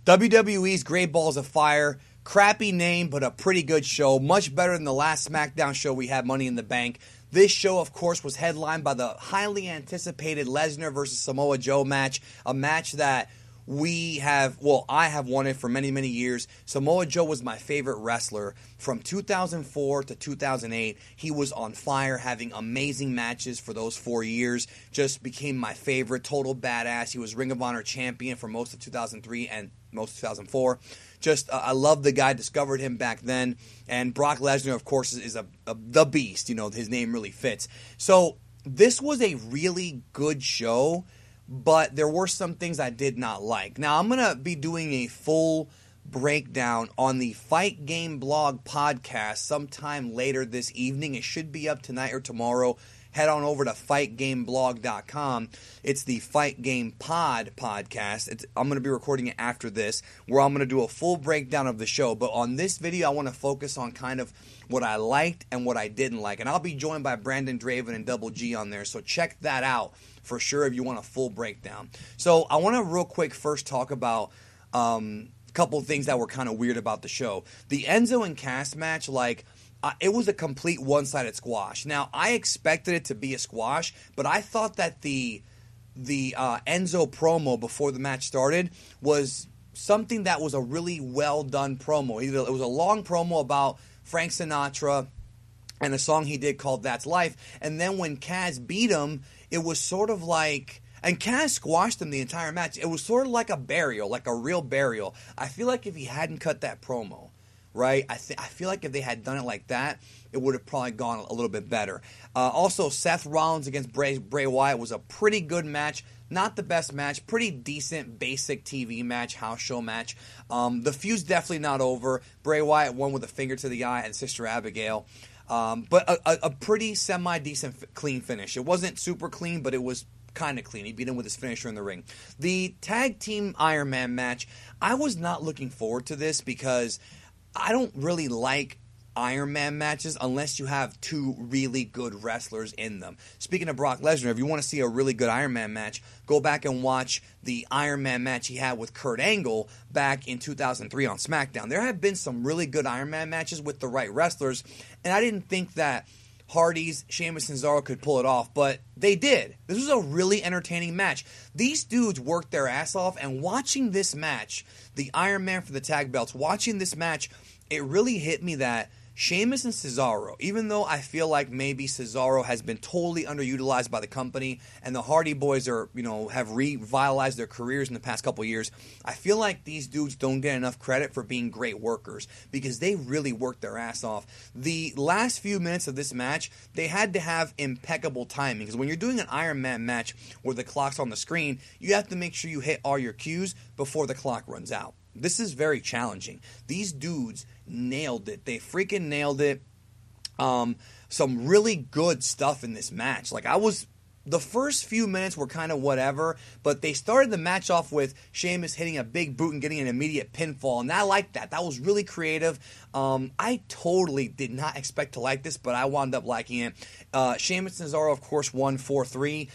WWE's Great Balls of Fire. Crappy name, but a pretty good show. Much better than the last SmackDown show we had, Money in the Bank. This show, of course, was headlined by the highly anticipated Lesnar versus Samoa Joe match. A match that I have wanted for many, many years. Samoa Joe was my favorite wrestler from 2004 to 2008. He was on fire, having amazing matches for those 4 years. Just became my favorite, total badass. He was Ring of Honor champion for most of 2003 and most of 2004. I love the guy, discovered him back then. And Brock Lesnar, of course, is the beast. His name really fits. So this was a really good show, but there were some things I did not like. Now, I'm going to be doing a full breakdown on the Fight Game Blog podcast sometime later this evening. It should be up tonight or tomorrow. Head on over to fightgameblog.com. It's the Fight Game Pod podcast. I'm going to be recording it after this, where I'm going to do a full breakdown of the show. But on this video, I want to focus on kind of what I liked and what I didn't like. And I'll be joined by Brandon Draven and Double G on there, so check that out for sure if you want a full breakdown. So I want to real quick first talk about a couple of things that were kind of weird about the show. The Enzo and Cass match, it was a complete one-sided squash. Now, I expected it to be a squash, but I thought that the Enzo promo before the match started was something that was a really well-done promo. It was a long promo about Frank Sinatra and a song he did called That's Life. And then when Kaz beat him, it was sort of like... And Kaz squashed him the entire match. It was sort of like a burial, like a real burial. I feel like if he hadn't cut that promo... right? I feel like if they had done it like that, it would have probably gone a little bit better. Also, Seth Rollins against Bray Wyatt was a pretty good match. Not the best match. Pretty decent, basic TV match, house show match. The feud's definitely not over. Bray Wyatt won with a finger to the eye and Sister Abigail. But a pretty semi-decent clean finish. It wasn't super clean, but it was kind of clean. He beat him with his finisher in the ring. The Tag Team Iron Man match, I was not looking forward to this because I don't really like Iron Man matches unless you have two really good wrestlers in them. Speaking of Brock Lesnar, if you want to see a really good Iron Man match, go back and watch the Iron Man match he had with Kurt Angle back in 2003 on SmackDown. There have been some really good Iron Man matches with the right wrestlers, and I didn't think that Hardy's, Sheamus, and Cesaro could pull it off, but they did. This was a really entertaining match. These dudes worked their ass off, and watching this match, the Iron Man for the tag belts, watching this match, it really hit me that Sheamus and Cesaro, even though I feel like maybe Cesaro has been totally underutilized by the company and the Hardy Boys have revitalized their careers in the past couple years, I feel like these dudes don't get enough credit for being great workers because they really worked their ass off. The last few minutes of this match, they had to have impeccable timing because when you're doing an Iron Man match where the clock's on the screen, you have to make sure you hit all your cues before the clock runs out. This is very challenging. These dudes nailed it. They freaking nailed it. Some really good stuff in this match. The first few minutes were kind of whatever, but they started the match off with Sheamus hitting a big boot and getting an immediate pinfall, and I liked that. That was really creative. I totally did not expect to like this, but I wound up liking it. Sheamus and Cesaro, of course, won 4-3.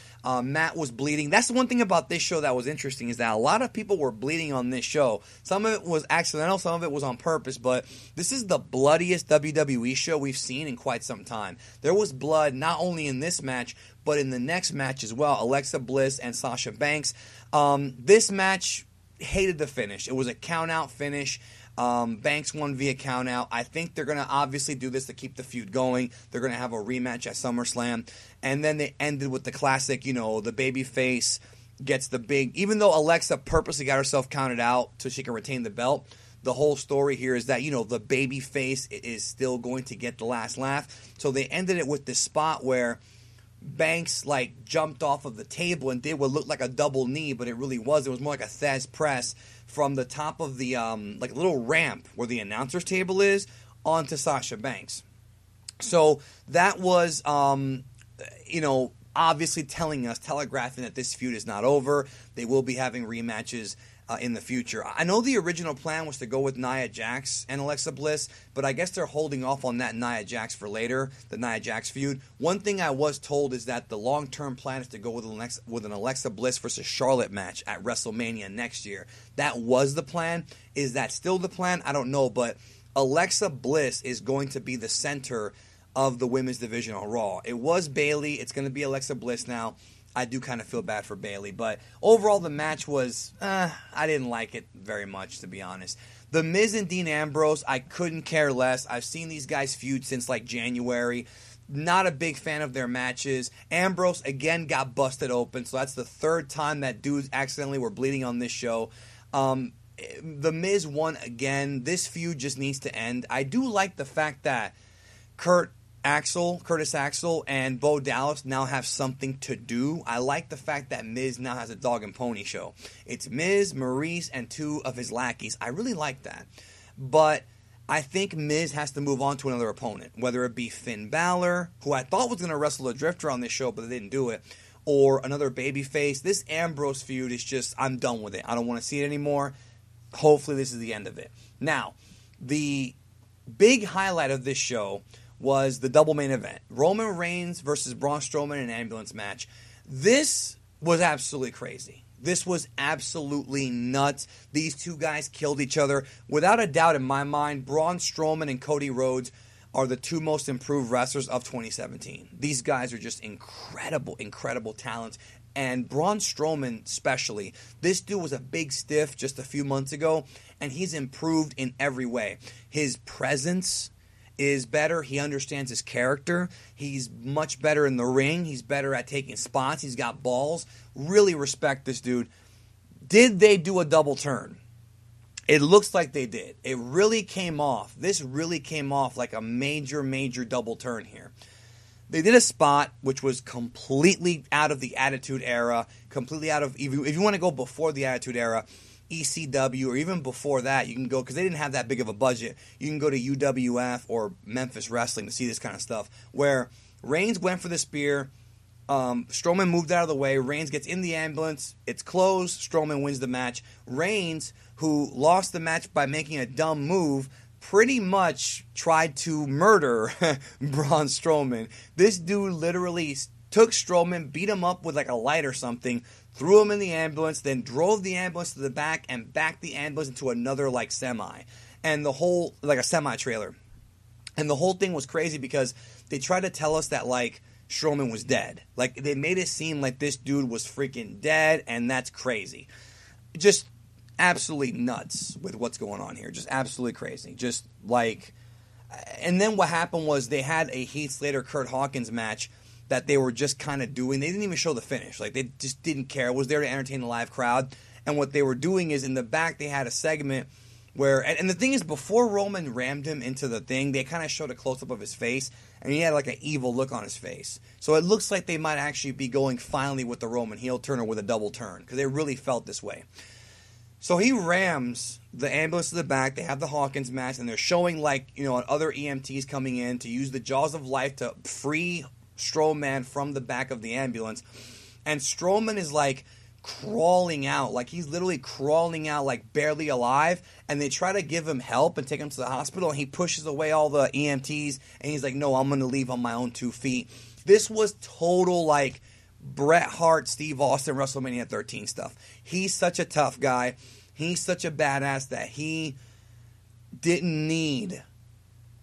Matt was bleeding. That's the one thing about this show that was interesting is that a lot of people were bleeding on this show. Some of it was accidental, some of it was on purpose, but this is the bloodiest WWE show we've seen in quite some time. There was blood not only in this match, but in the next match as well, Alexa Bliss and Sasha Banks. This match, hated the finish. It was a count-out finish. Banks won via count-out. I think they're going to obviously do this to keep the feud going. They're going to have a rematch at SummerSlam. And then they ended with the classic, the babyface gets the big... Even though Alexa purposely got herself counted out so she can retain the belt, the whole story here is that, the babyface is still going to get the last laugh. So they ended it with this spot where Banks jumped off of the table and did what looked like a double knee, but it really was. It was more like a Thesz press from the top of the little ramp where the announcer's table is onto Sasha Banks. So that was obviously telegraphing that this feud is not over. They will be having rematches in the future. I know the original plan was to go with Nia Jax and Alexa Bliss, but I guess they're holding off on that Nia Jax for later, the Nia Jax feud. One thing I was told is that the long-term plan is to go with an Alexa Bliss versus Charlotte match at WrestleMania next year. That was the plan. Is that still the plan? I don't know, but Alexa Bliss is going to be the center of the women's division on Raw. It was Bayley. It's going to be Alexa Bliss now. I do kind of feel bad for Bayley, but overall the match was, I didn't like it very much, to be honest. The Miz and Dean Ambrose, I couldn't care less. I've seen these guys feud since like January. Not a big fan of their matches. Ambrose, again, got busted open, so that's the third time that dudes accidentally were bleeding on this show. The Miz won again. This feud just needs to end. I do like the fact that Curtis Axel, and Bo Dallas now have something to do. I like the fact that Miz now has a dog and pony show. It's Miz, Maurice, and two of his lackeys. I really like that. But I think Miz has to move on to another opponent, whether it be Finn Balor, who I thought was going to wrestle a Drifter on this show, but they didn't do it, or another babyface. This Ambrose feud is just, I'm done with it. I don't want to see it anymore. Hopefully this is the end of it. Now, the big highlight of this show was the double main event. Roman Reigns versus Braun Strowman in an ambulance match. This was absolutely crazy. This was absolutely nuts. These two guys killed each other. Without a doubt in my mind, Braun Strowman and Cody Rhodes are the two most improved wrestlers of 2017. These guys are just incredible, incredible talents. And Braun Strowman especially, this dude was a big stiff just a few months ago, and he's improved in every way. His presence is better. He understands his character. He's much better in the ring. He's better at taking spots. He's got balls. Really respect this dude. Did they do a double turn? It looks like they did. It really came off. This really came off like a major, major double turn here. They did a spot which was completely out of the Attitude Era, completely out of, if you want to go before the Attitude Era, ECW, or even before that, you can go, because they didn't have that big of a budget, you can go to UWF or Memphis Wrestling to see this kind of stuff, where Reigns went for the spear, Strowman moved out of the way, Reigns gets in the ambulance, it's closed, Strowman wins the match. Reigns, who lost the match by making a dumb move, pretty much tried to murder Braun Strowman. This dude literally took Strowman, beat him up with like a light or something, threw him in the ambulance, then drove the ambulance to the back and backed the ambulance into another like semi. And the whole, like a semi-trailer. And the whole thing was crazy because they tried to tell us that like Strowman was dead. Like they made it seem like this dude was freaking dead, and that's crazy. Just absolutely nuts with what's going on here. Just absolutely crazy. Just like, and then what happened was they had a Heath Slater-Kurt Hawkins match that they were just kind of doing. They didn't even show the finish. Like, they just didn't care. It was there to entertain the live crowd. And what they were doing is in the back they had a segment where, and the thing is, before Roman rammed him into the thing, they kind of showed a close-up of his face, and he had like an evil look on his face. So it looks like they might actually be going finally with the Roman heel turn or with a double turn, because they really felt this way. So he rams the ambulance to the back. They have the Hawkins match, and they're showing like, you know, other EMTs coming in to use the jaws of life to free Strowman from the back of the ambulance. And Strowman is like crawling out, like he's literally crawling out, like barely alive. And they try to give him help and take him to the hospital, and he pushes away all the EMTs, and he's like, no, I'm going to leave on my own 2 feet. This was total like Bret Hart, Steve Austin, WrestleMania 13 stuff. He's such a tough guy. He's such a badass that he didn't need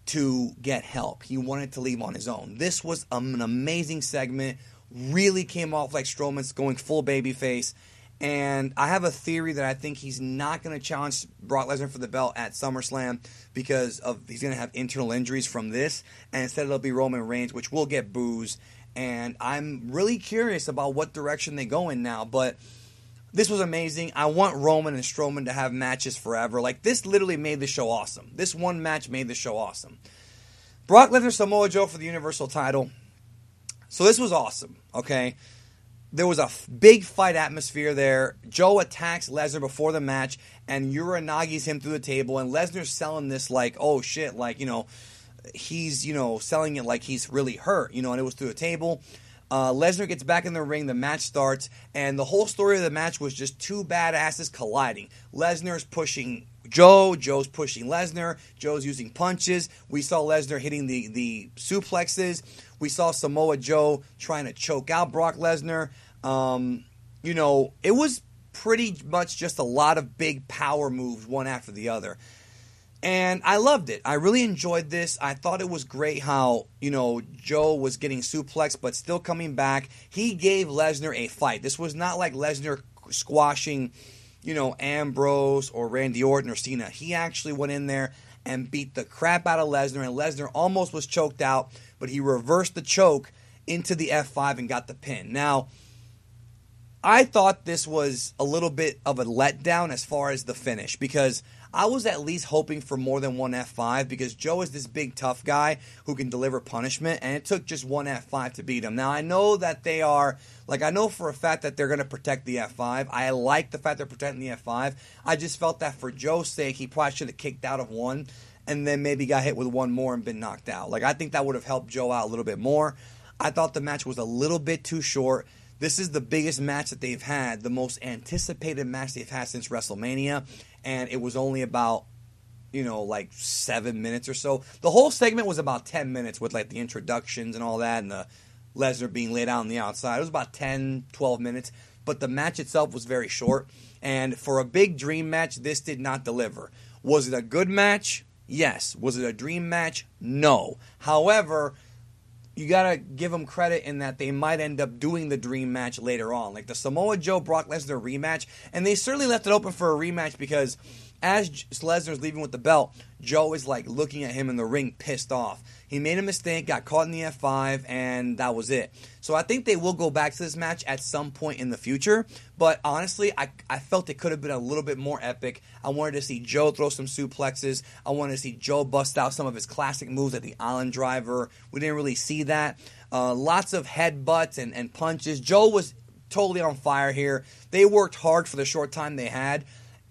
to get help. He wanted to leave on his own. This was an amazing segment. Really came off like Strowman's going full babyface. And I have a theory that I think he's not going to challenge Brock Lesnar for the belt at SummerSlam because he's going to have internal injuries from this. And instead it'll be Roman Reigns, which will get boos. And I'm really curious about what direction they go in now. But this was amazing. I want Roman and Strowman to have matches forever. Like, this literally made the show awesome. This one match made the show awesome. Brock Lesnar, Samoa Joe for the Universal title. So this was awesome, okay? There was a big fight atmosphere there. Joe attacks Lesnar before the match, and Uranagi's him through the table, and Lesnar's selling this like, oh shit, like, you know, he's, you know, selling it like he's really hurt, you know, and it was through the table. Lesnar gets back in the ring, the match starts, and the whole story of the match was just two badasses colliding. Lesnar's pushing Joe, Joe's pushing Lesnar, Joe's using punches. We saw Lesnar hitting the suplexes. We saw Samoa Joe trying to choke out Brock Lesnar. It was pretty much just a lot of big power moves, one after the other. And I loved it. I really enjoyed this. I thought it was great how, Joe was getting suplexed but still coming back. He gave Lesnar a fight. This was not like Lesnar squashing, Ambrose or Randy Orton or Cena. He actually went in there and beat the crap out of Lesnar, and Lesnar almost was choked out, but he reversed the choke into the F5 and got the pin. Now, I thought this was a little bit of a letdown as far as the finish, because I was at least hoping for more than one F5, because Joe is this big tough guy who can deliver punishment, and it took just one F5 to beat him. Now, I know that I know for a fact that they're going to protect the F5. I like the fact they're protecting the F5. I just felt that for Joe's sake, he probably should have kicked out of one and then maybe got hit with one more and been knocked out. I think that would have helped Joe out a little bit more. I thought the match was a little bit too short. This is the biggest match that they've had, the most anticipated match they've had since WrestleMania, and it was only about, 7 minutes or so. The whole segment was about 10 minutes with, the introductions and all that, and the Lesnar being laid out on the outside. It was about 10, 12 minutes, but the match itself was very short, and for a big dream match, this did not deliver. Was it a good match? Yes. Was it a dream match? No. However, you got to give them credit in that they might end up doing the dream match later on. Like the Samoa Joe Brock Lesnar rematch. And they certainly left it open for a rematch because as Lesnar's leaving with the belt, Joe is looking at him in the ring pissed off. He made a mistake, got caught in the F5, and that was it. So I think they will go back to this match at some point in the future. But honestly, I felt it could have been a little bit more epic. I wanted to see Joe throw some suplexes. I wanted to see Joe bust out some of his classic moves like the Island Driver. We didn't really see that. Lots of headbutts and punches. Joe was totally on fire here. They worked hard for the short time they had.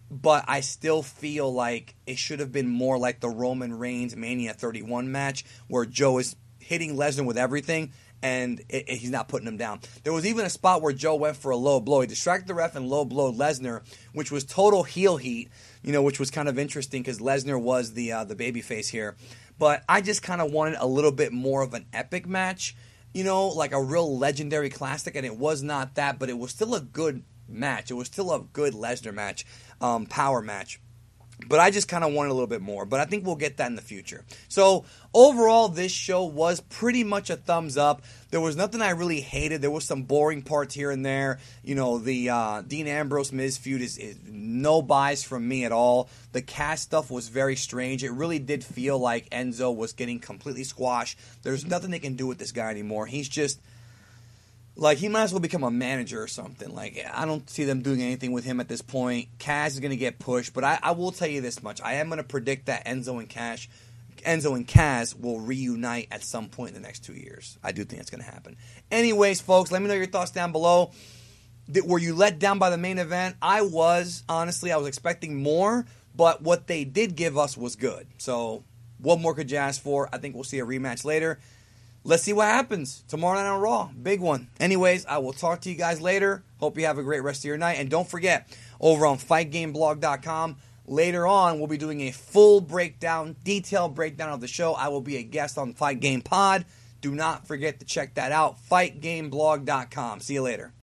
But I still feel like it should have been more like the Roman Reigns Mania 31 match where Joe is hitting Lesnar with everything and he's not putting him down. There was even a spot where Joe went for a low blow. He distracted the ref and low blowed Lesnar, which was total heel heat, which was kind of interesting because Lesnar was the babyface here. But I just kind of wanted a little bit more of an epic match, like a real legendary classic, and it was not that, but it was still a good match. It was still a good Lesnar match. Power match. But I just kind of wanted a little bit more. But I think we'll get that in the future. So, overall, this show was pretty much a thumbs up. There was nothing I really hated. There was some boring parts here and there. The Dean Ambrose-Miz feud is no buys from me at all. The cast stuff was very strange. It really did feel like Enzo was getting completely squashed. There's nothing they can do with this guy anymore. He's just... he might as well become a manager or something. I don't see them doing anything with him at this point. Kaz is going to get pushed, but I will tell you this much. I am going to predict that Enzo and Kaz will reunite at some point in the next 2 years. I do think that's going to happen. Anyways, folks, let me know your thoughts down below. Were you let down by the main event? I was. Honestly, I was expecting more, but what they did give us was good. So, what more could you ask for? I think we'll see a rematch later. Let's see what happens tomorrow night on Raw. Big one. Anyways, I will talk to you guys later. Hope you have a great rest of your night. And don't forget, over on FightGameBlog.com, later on, we'll be doing a full breakdown, detailed breakdown of the show. I will be a guest on Fight Game Pod. Do not forget to check that out. FightGameBlog.com. See you later.